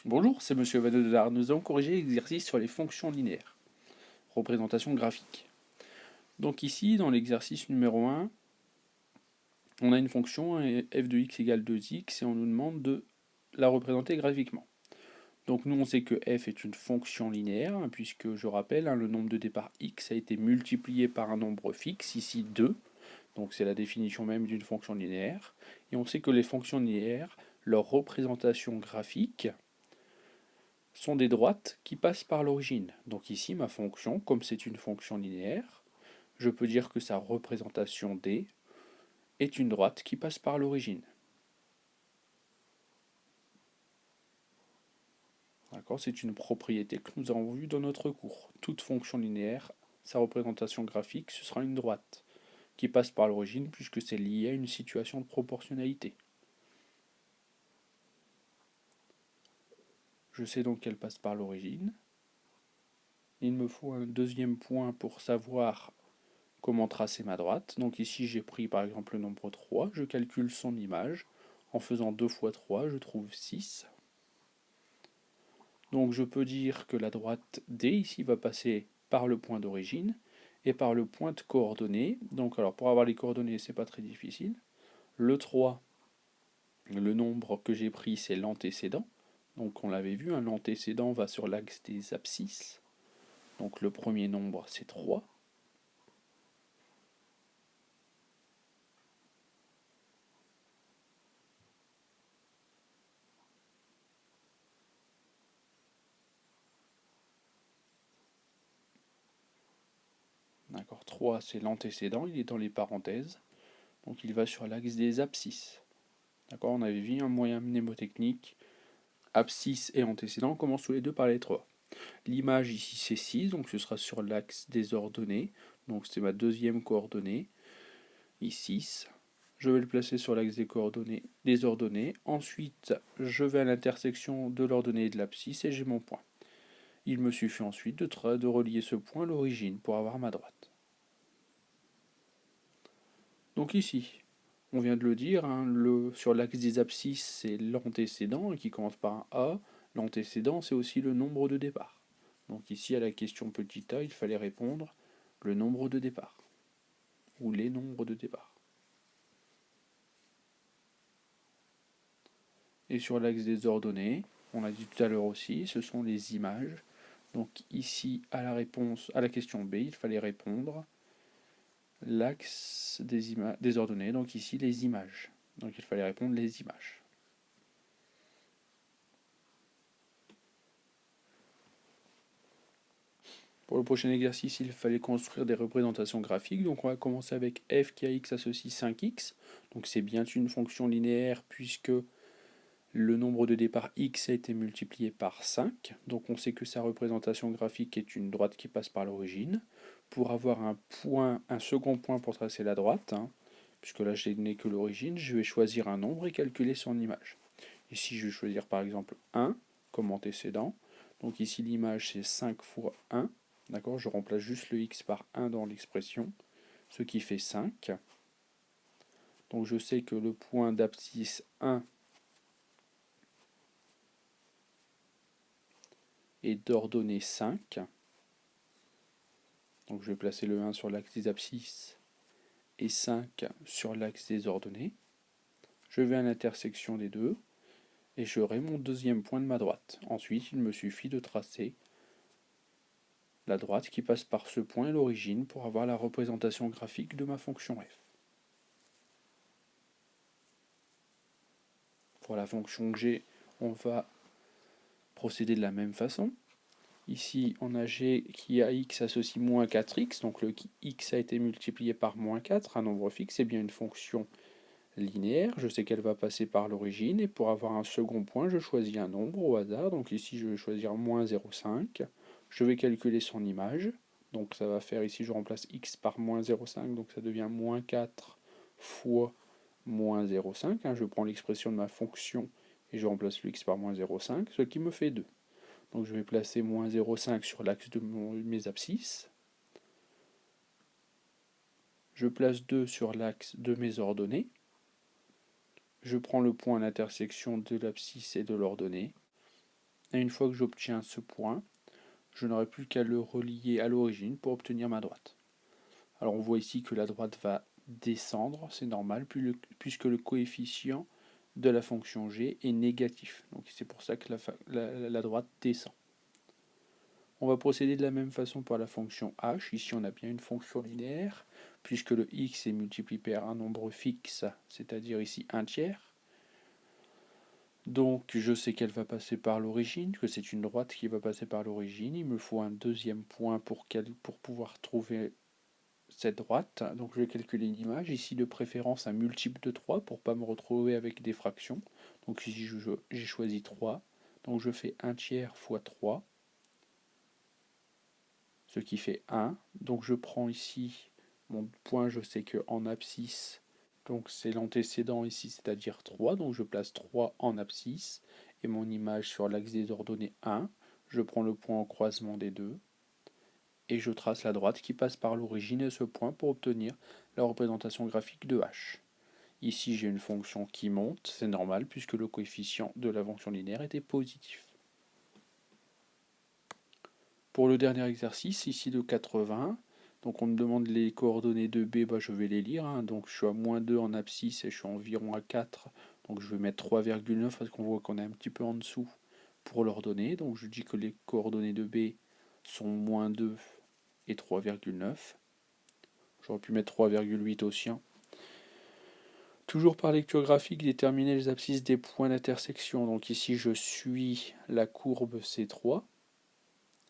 Bonjour, c'est Monsieur Vadodar. Nous allons corriger l'exercice sur les fonctions linéaires. Représentation graphique. Donc ici, dans l'exercice numéro 1, on a une fonction f de x égale 2x et on nous demande de la représenter graphiquement. Donc nous on sait que f est une fonction linéaire, puisque je rappelle, le nombre de départ x a été multiplié par un nombre fixe, ici 2, donc c'est la définition même d'une fonction linéaire. Et on sait que les fonctions linéaires, leur représentation graphique, sont des droites qui passent par l'origine. Donc ici, ma fonction, comme c'est une fonction linéaire, je peux dire que sa représentation d est une droite qui passe par l'origine. D'accord, c'est une propriété que nous avons vue dans notre cours. Toute fonction linéaire, sa représentation graphique, ce sera une droite qui passe par l'origine puisque c'est lié à une situation de proportionnalité. Je sais donc qu'elle passe par l'origine. Il me faut un deuxième point pour savoir comment tracer ma droite. Donc ici j'ai pris par exemple le nombre 3, je calcule son image. En faisant 2 fois 3, je trouve 6. Donc je peux dire que la droite D ici va passer par le point d'origine et par le point de coordonnées. Donc alors pour avoir les coordonnées, c'est pas très difficile. Le 3, le nombre que j'ai pris, c'est l'antécédent. Donc on l'avait vu, l'antécédent va sur l'axe des abscisses. Donc le premier nombre, c'est 3. D'accord, 3 c'est l'antécédent, il est dans les parenthèses. Donc il va sur l'axe des abscisses. D'accord, on avait vu un moyen mnémotechnique. Abscisse et antécédent commencent tous les deux par la lettre A. L'image ici c'est 6, donc ce sera sur l'axe des ordonnées. Donc c'est ma deuxième coordonnée. Ici 6. Je vais le placer sur l'axe des ordonnées. Ensuite, je vais à l'intersection de l'ordonnée et de l'abscisse et j'ai mon point. Il me suffit ensuite de relier ce point à l'origine pour avoir ma droite. Donc ici, on vient de le dire, sur l'axe des abscisses, c'est l'antécédent qui commence par un A. L'antécédent, c'est aussi le nombre de départ. Donc ici, à la question petit a, il fallait répondre le nombre de départ, ou les nombres de départ. Et sur l'axe des ordonnées, on l'a dit tout à l'heure aussi, ce sont les images. Donc ici, à la question B, il fallait répondre l'axe des ordonnées, donc ici les images. Donc il fallait répondre les images. Pour le prochain exercice, il fallait construire des représentations graphiques. Donc on va commencer avec f qui a x associe 5x. Donc c'est bien une fonction linéaire puisque le nombre de départ x a été multiplié par 5. Donc on sait que sa représentation graphique est une droite qui passe par l'origine. Pour avoir un second point pour tracer la droite, puisque là je n'ai que l'origine, je vais choisir un nombre et calculer son image. Ici je vais choisir par exemple 1 comme antécédent. Donc ici l'image c'est 5 fois 1. D'accord, je remplace juste le x par 1 dans l'expression, ce qui fait 5. Donc je sais que le point d'abscisse 1 est d'ordonnée 5. Donc je vais placer le 1 sur l'axe des abscisses et 5 sur l'axe des ordonnées. Je vais à l'intersection des deux et j'aurai mon deuxième point de ma droite. Ensuite, il me suffit de tracer la droite qui passe par ce point et l'origine pour avoir la représentation graphique de ma fonction f. Pour la fonction g, on va procéder de la même façon. Ici, on a g qui a x associe moins 4x, donc le x a été multiplié par moins 4, un nombre fixe, c'est bien une fonction linéaire, je sais qu'elle va passer par l'origine, et pour avoir un second point, je choisis un nombre au hasard, donc ici je vais choisir moins 0,5, je vais calculer son image, donc ça va faire ici, je remplace x par moins 0,5, donc ça devient moins 4 fois moins 0,5, je prends l'expression de ma fonction et je remplace le x par moins 0,5, ce qui me fait 2. Donc je vais placer moins 0,5 sur l'axe de mes abscisses. Je place 2 sur l'axe de mes ordonnées. Je prends le point à l'intersection de l'abscisse et de l'ordonnée. Et une fois que j'obtiens ce point, je n'aurai plus qu'à le relier à l'origine pour obtenir ma droite. Alors on voit ici que la droite va descendre, c'est normal, puisque le coefficient de la fonction g est négatif. Donc c'est pour ça que la droite descend. On va procéder de la même façon pour la fonction h. Ici, on a bien une fonction linéaire, puisque le x est multiplié par un nombre fixe, c'est-à-dire ici 1/3. Donc, je sais qu'elle va passer par l'origine, que c'est une droite qui va passer par l'origine. Il me faut un deuxième point pour pouvoir trouver cette droite. Donc, je vais calculer une image. Ici, de préférence, un multiple de 3 pour ne pas me retrouver avec des fractions. Donc, ici, j'ai choisi 3. Donc, je fais 1/3 fois 3. Ce qui fait 1. Donc je prends ici mon point, je sais qu'en abscisse, donc c'est l'antécédent ici, c'est-à-dire 3, donc je place 3 en abscisse, et mon image sur l'axe des ordonnées 1, je prends le point au croisement des deux, et je trace la droite qui passe par l'origine et ce point pour obtenir la représentation graphique de h. Ici j'ai une fonction qui monte, c'est normal puisque le coefficient de la fonction linéaire était positif. Pour le dernier exercice, ici de 80, donc on me demande les coordonnées de B, je vais les lire. Donc je suis à -2 en abscisse et je suis environ à 4. Donc je vais mettre 3,9 parce qu'on voit qu'on est un petit peu en dessous pour l'ordonnée. Donc je dis que les coordonnées de B sont -2 et 3,9. J'aurais pu mettre 3,8 aussi. Toujours par lecture graphique, déterminer les abscisses des points d'intersection. Donc ici je suis la courbe C3.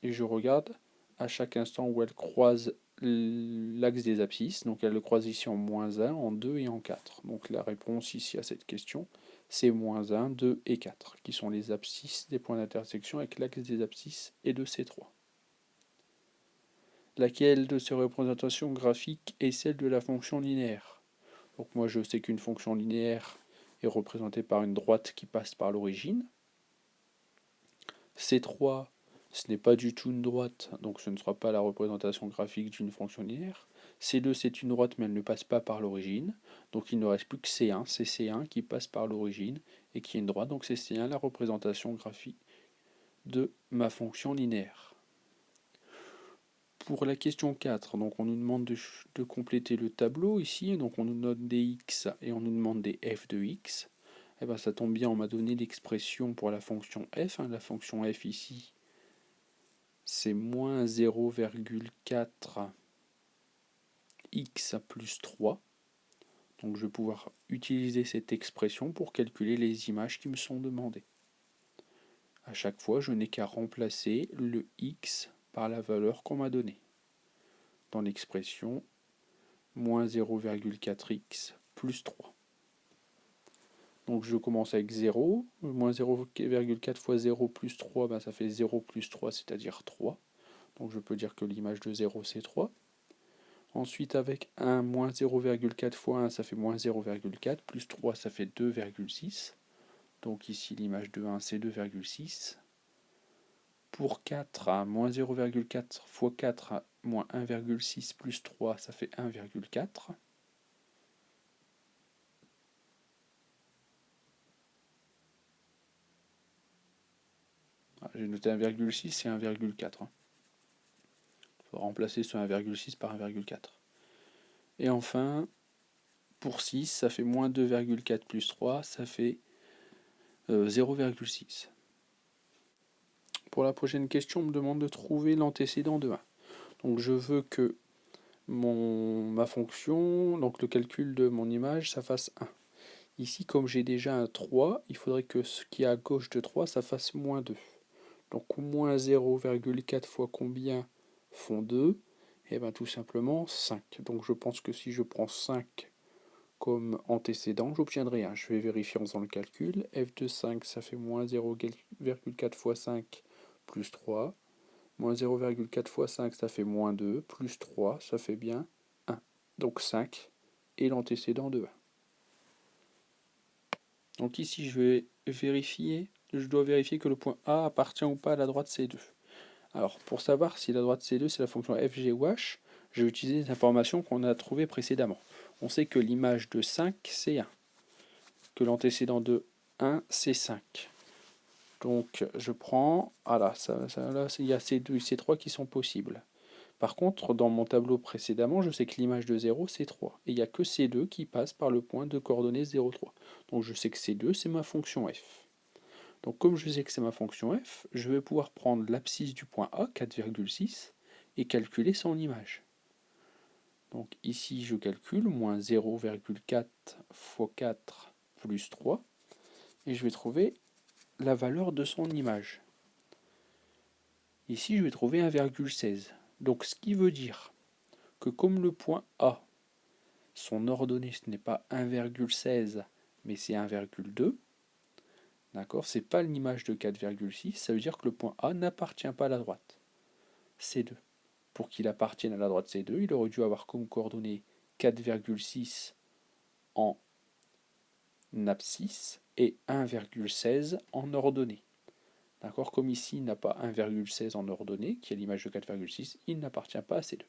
Et je regarde à chaque instant où elle croise l'axe des abscisses. Donc elle le croise ici en -1, en 2 et en 4. Donc la réponse ici à cette question, c'est -1, 2 et 4, qui sont les abscisses des points d'intersection avec l'axe des abscisses et de C3. Laquelle de ces représentations graphiques est celle de la fonction linéaire? Donc moi je sais qu'une fonction linéaire est représentée par une droite qui passe par l'origine. C3, ce n'est pas du tout une droite, donc ce ne sera pas la représentation graphique d'une fonction linéaire. C2, c'est une droite, mais elle ne passe pas par l'origine. Donc il ne reste plus que C1. C'est C1 qui passe par l'origine et qui est une droite. Donc c'est C1 la représentation graphique de ma fonction linéaire. Pour la question 4, donc on nous demande de compléter le tableau ici. Donc on nous donne des x et on nous demande des f de x. Et bien ça tombe bien, on m'a donné l'expression pour la fonction f. La fonction f ici, c'est moins 0,4 x plus 3. Donc je vais pouvoir utiliser cette expression pour calculer les images qui me sont demandées. À chaque fois, je n'ai qu'à remplacer le x par la valeur qu'on m'a donnée. Dans l'expression, moins 0,4x plus 3. Donc je commence avec 0. Moins 0,4 fois 0 plus 3, ça fait 0 plus 3, c'est-à-dire 3. Donc je peux dire que l'image de 0, c'est 3. Ensuite, avec 1, moins 0,4 fois 1, ça fait moins 0,4. Plus 3, ça fait 2,6. Donc ici, l'image de 1, c'est 2,6. Pour 4, moins 0,4 fois 4, moins 1,6 plus 3, ça fait 1,4. J'ai noté 1,6 et 1,4. Il faut remplacer ce 1,6 par 1,4. Et enfin, pour 6, ça fait moins 2,4 plus 3, ça fait 0,6. Pour la prochaine question, on me demande de trouver l'antécédent de 1. Donc je veux que ma fonction, donc le calcul de mon image, ça fasse 1. Ici, comme j'ai déjà un 3, il faudrait que ce qui est à gauche de 3, ça fasse moins 2. Donc moins 0,4 fois combien font 2? Et bien tout simplement 5. Donc je pense que si je prends 5 comme antécédent, j'obtiendrai 1. Je vais vérifier en faisant le calcul. F de 5, ça fait moins 0,4 fois 5 plus 3. Moins 0,4 fois 5, ça fait moins 2. Plus 3, ça fait bien 1. Donc 5 est l'antécédent de 1. Donc ici, je dois vérifier que le point A appartient ou pas à la droite C2. Alors, pour savoir si la droite C2, c'est la fonction f, g ou h, je vais utiliser les informations qu'on a trouvées précédemment. On sait que l'image de 5, c'est 1. Que l'antécédent de 1, c'est 5. Donc je prends, voilà, là, il y a ces deux, ces trois qui sont possibles. Par contre, dans mon tableau précédemment, je sais que l'image de 0, c'est 3. Et il n'y a que ces deux qui passent par le point de coordonnées 0, 3. Donc je sais que ces deux, c'est ma fonction f. Donc comme je sais que c'est ma fonction f, je vais pouvoir prendre l'abscisse du point A, 4,6, et calculer son image. Donc ici, je calcule moins 0,4 fois 4 plus 3, et je vais trouver la valeur de son image. Ici, je vais trouver 1,16. Donc ce qui veut dire que comme le point A, son ordonnée, ce n'est pas 1,16, mais c'est 1,2, d'accord, c'est pas l'image de 4,6, ça veut dire que le point A n'appartient pas à la droite C2. Pour qu'il appartienne à la droite C2, il aurait dû avoir comme coordonnée 4,6 en abscisse et 1,16 en ordonnée. D'accord, comme ici il n'a pas 1,16 en ordonnée, qui est l'image de 4,6, il n'appartient pas à C2.